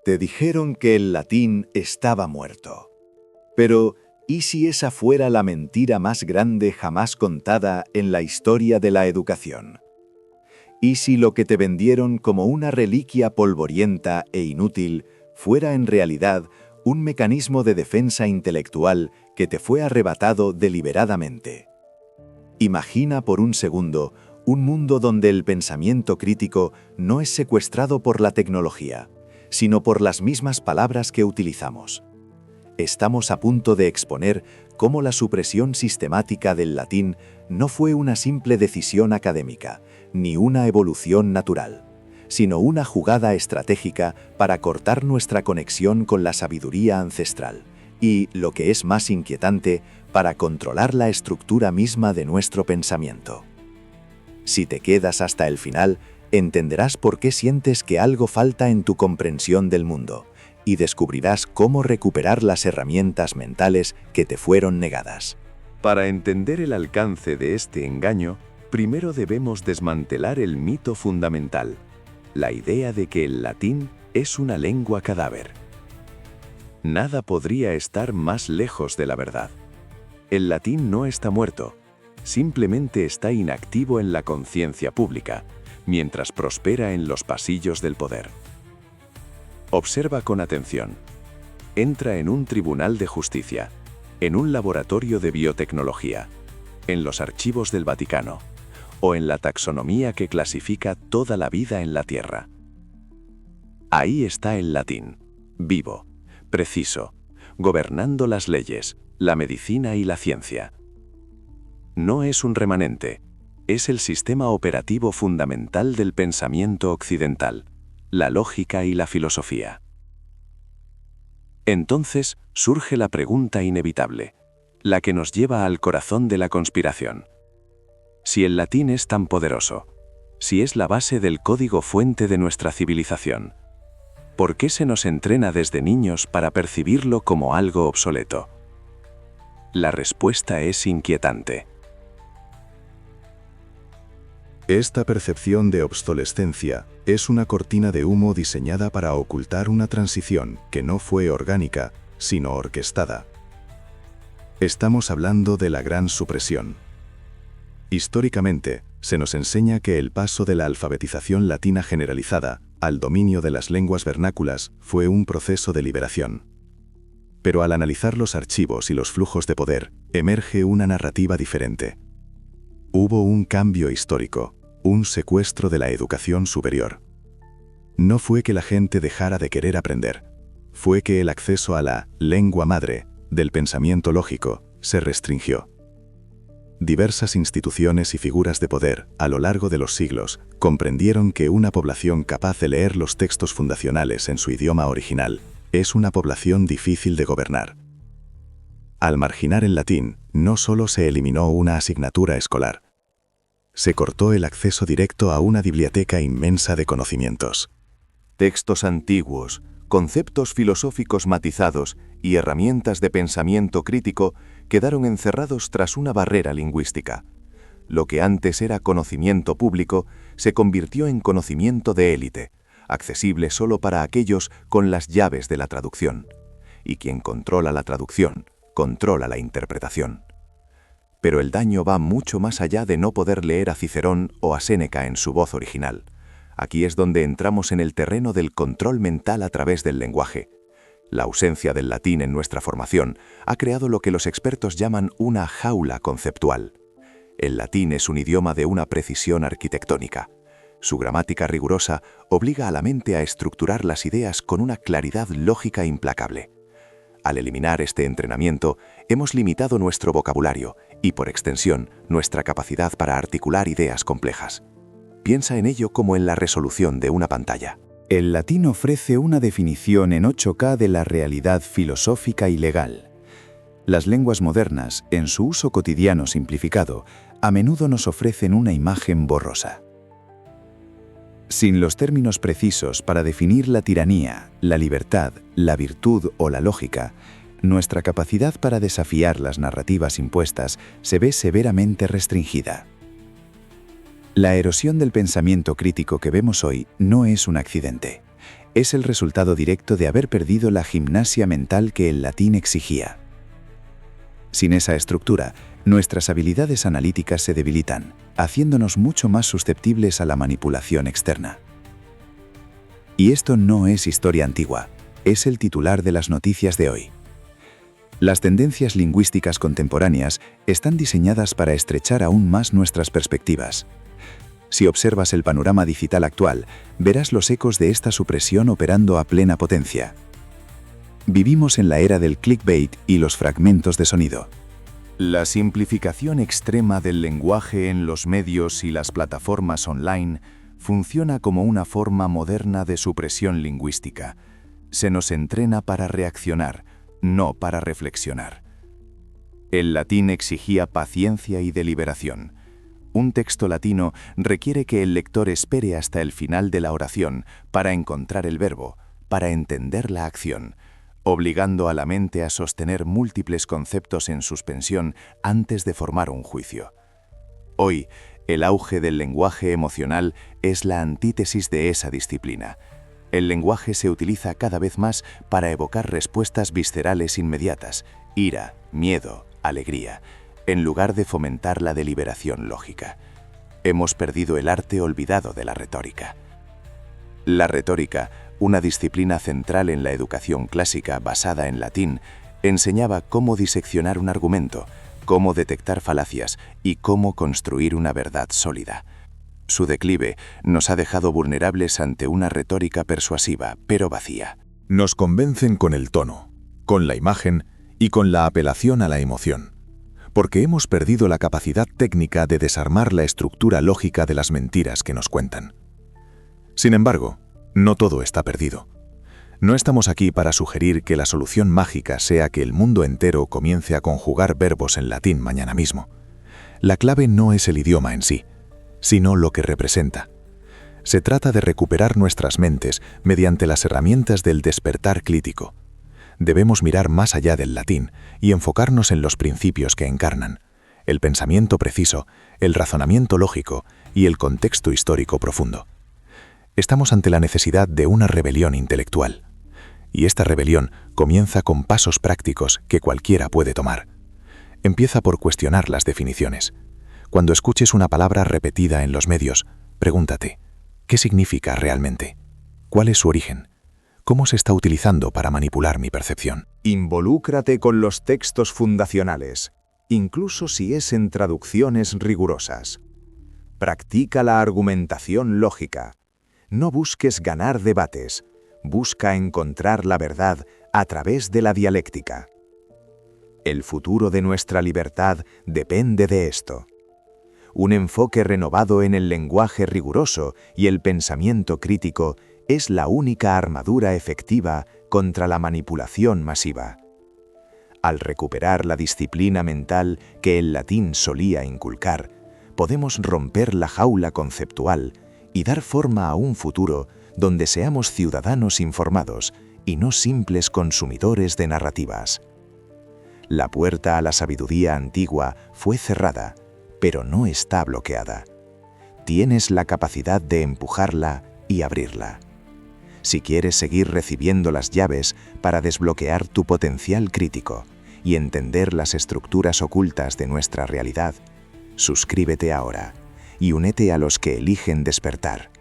Te dijeron que el latín estaba muerto. Pero, ¿y si esa fuera la mentira más grande jamás contada en la historia de la educación? ¿Y si lo que te vendieron como una reliquia polvorienta e inútil fuera en realidad un mecanismo de defensa intelectual que te fue arrebatado deliberadamente? Imagina por un segundo un mundo donde el pensamiento crítico no es secuestrado por la tecnología, sino por las mismas palabras que utilizamos. Estamos a punto de exponer cómo la supresión sistemática del latín no fue una simple decisión académica, ni una evolución natural, sino una jugada estratégica para cortar nuestra conexión con la sabiduría ancestral y, lo que es más inquietante, para controlar la estructura misma de nuestro pensamiento. Si te quedas hasta el final, entenderás por qué sientes que algo falta en tu comprensión del mundo y descubrirás cómo recuperar las herramientas mentales que te fueron negadas. Para entender el alcance de este engaño, primero debemos desmantelar el mito fundamental, la idea de que el latín es una lengua cadáver. Nada podría estar más lejos de la verdad. El latín no está muerto, simplemente está inactivo en la conciencia pública, mientras prospera en los pasillos del poder. Observa con atención. Entra en un tribunal de justicia, en un laboratorio de biotecnología, en los archivos del Vaticano, o en la taxonomía que clasifica toda la vida en la Tierra. Ahí está el latín, vivo, preciso, gobernando las leyes, la medicina y la ciencia. No es un remanente, es el sistema operativo fundamental del pensamiento occidental, la lógica y la filosofía. Entonces surge la pregunta inevitable, la que nos lleva al corazón de la conspiración. Si el latín es tan poderoso, si es la base del código fuente de nuestra civilización, ¿por qué se nos entrena desde niños para percibirlo como algo obsoleto? La respuesta es inquietante. Esta percepción de obsolescencia es una cortina de humo diseñada para ocultar una transición que no fue orgánica, sino orquestada. Estamos hablando de la Gran Supresión. Históricamente, se nos enseña que el paso de la alfabetización latina generalizada al dominio de las lenguas vernáculas fue un proceso de liberación. Pero al analizar los archivos y los flujos de poder, emerge una narrativa diferente. Hubo un cambio histórico, un secuestro de la educación superior. No fue que la gente dejara de querer aprender, fue que el acceso a la lengua madre del pensamiento lógico se restringió. Diversas instituciones y figuras de poder, a lo largo de los siglos, comprendieron que una población capaz de leer los textos fundacionales en su idioma original es una población difícil de gobernar. Al marginar el latín, no solo se eliminó una asignatura escolar, se cortó el acceso directo a una biblioteca inmensa de conocimientos. Textos antiguos, conceptos filosóficos matizados y herramientas de pensamiento crítico quedaron encerrados tras una barrera lingüística. Lo que antes era conocimiento público se convirtió en conocimiento de élite, accesible solo para aquellos con las llaves de la traducción. Y quien controla la traducción, controla la interpretación. Pero el daño va mucho más allá de no poder leer a Cicerón o a Séneca en su voz original. Aquí es donde entramos en el terreno del control mental a través del lenguaje. La ausencia del latín en nuestra formación ha creado lo que los expertos llaman una jaula conceptual. El latín es un idioma de una precisión arquitectónica. Su gramática rigurosa obliga a la mente a estructurar las ideas con una claridad lógica implacable. Al eliminar este entrenamiento, hemos limitado nuestro vocabulario y, por extensión, nuestra capacidad para articular ideas complejas. Piensa en ello como en la resolución de una pantalla. El latín ofrece una definición en 8K de la realidad filosófica y legal. Las lenguas modernas, en su uso cotidiano simplificado, a menudo nos ofrecen una imagen borrosa. Sin los términos precisos para definir la tiranía, la libertad, la virtud o la lógica, nuestra capacidad para desafiar las narrativas impuestas se ve severamente restringida. La erosión del pensamiento crítico que vemos hoy no es un accidente. Es el resultado directo de haber perdido la gimnasia mental que el latín exigía. Sin esa estructura, nuestras habilidades analíticas se debilitan, haciéndonos mucho más susceptibles a la manipulación externa. Y esto no es historia antigua, es el titular de las noticias de hoy. Las tendencias lingüísticas contemporáneas están diseñadas para estrechar aún más nuestras perspectivas. Si observas el panorama digital actual, verás los ecos de esta supresión operando a plena potencia. Vivimos en la era del clickbait y los fragmentos de sonido. La simplificación extrema del lenguaje en los medios y las plataformas online funciona como una forma moderna de supresión lingüística. Se nos entrena para reaccionar, no para reflexionar. El latín exigía paciencia y deliberación. Un texto latino requiere que el lector espere hasta el final de la oración para encontrar el verbo, para entender la acción, obligando a la mente a sostener múltiples conceptos en suspensión antes de formar un juicio. Hoy, el auge del lenguaje emocional es la antítesis de esa disciplina. El lenguaje se utiliza cada vez más para evocar respuestas viscerales inmediatas, ira, miedo, alegría, en lugar de fomentar la deliberación lógica. Hemos perdido el arte olvidado de la retórica. La retórica, una disciplina central en la educación clásica basada en latín, enseñaba cómo diseccionar un argumento, cómo detectar falacias y cómo construir una verdad sólida. Su declive nos ha dejado vulnerables ante una retórica persuasiva, pero vacía. Nos convencen con el tono, con la imagen y con la apelación a la emoción, porque hemos perdido la capacidad técnica de desarmar la estructura lógica de las mentiras que nos cuentan. Sin embargo, no todo está perdido. No estamos aquí para sugerir que la solución mágica sea que el mundo entero comience a conjugar verbos en latín mañana mismo. La clave no es el idioma en sí, sino lo que representa. Se trata de recuperar nuestras mentes mediante las herramientas del despertar crítico. Debemos mirar más allá del latín y enfocarnos en los principios que encarnan, el pensamiento preciso, el razonamiento lógico y el contexto histórico profundo. Estamos ante la necesidad de una rebelión intelectual. Y esta rebelión comienza con pasos prácticos que cualquiera puede tomar. Empieza por cuestionar las definiciones. Cuando escuches una palabra repetida en los medios, pregúntate, ¿qué significa realmente? ¿Cuál es su origen? ¿Cómo se está utilizando para manipular mi percepción? Involúcrate con los textos fundacionales, incluso si es en traducciones rigurosas. Practica la argumentación lógica. No busques ganar debates, busca encontrar la verdad a través de la dialéctica. El futuro de nuestra libertad depende de esto. Un enfoque renovado en el lenguaje riguroso y el pensamiento crítico es la única armadura efectiva contra la manipulación masiva. Al recuperar la disciplina mental que el latín solía inculcar, podemos romper la jaula conceptual y dar forma a un futuro donde seamos ciudadanos informados y no simples consumidores de narrativas. La puerta a la sabiduría antigua fue cerrada, pero no está bloqueada. Tienes la capacidad de empujarla y abrirla. Si quieres seguir recibiendo las llaves para desbloquear tu potencial crítico y entender las estructuras ocultas de nuestra realidad, suscríbete ahora y únete a los que eligen despertar.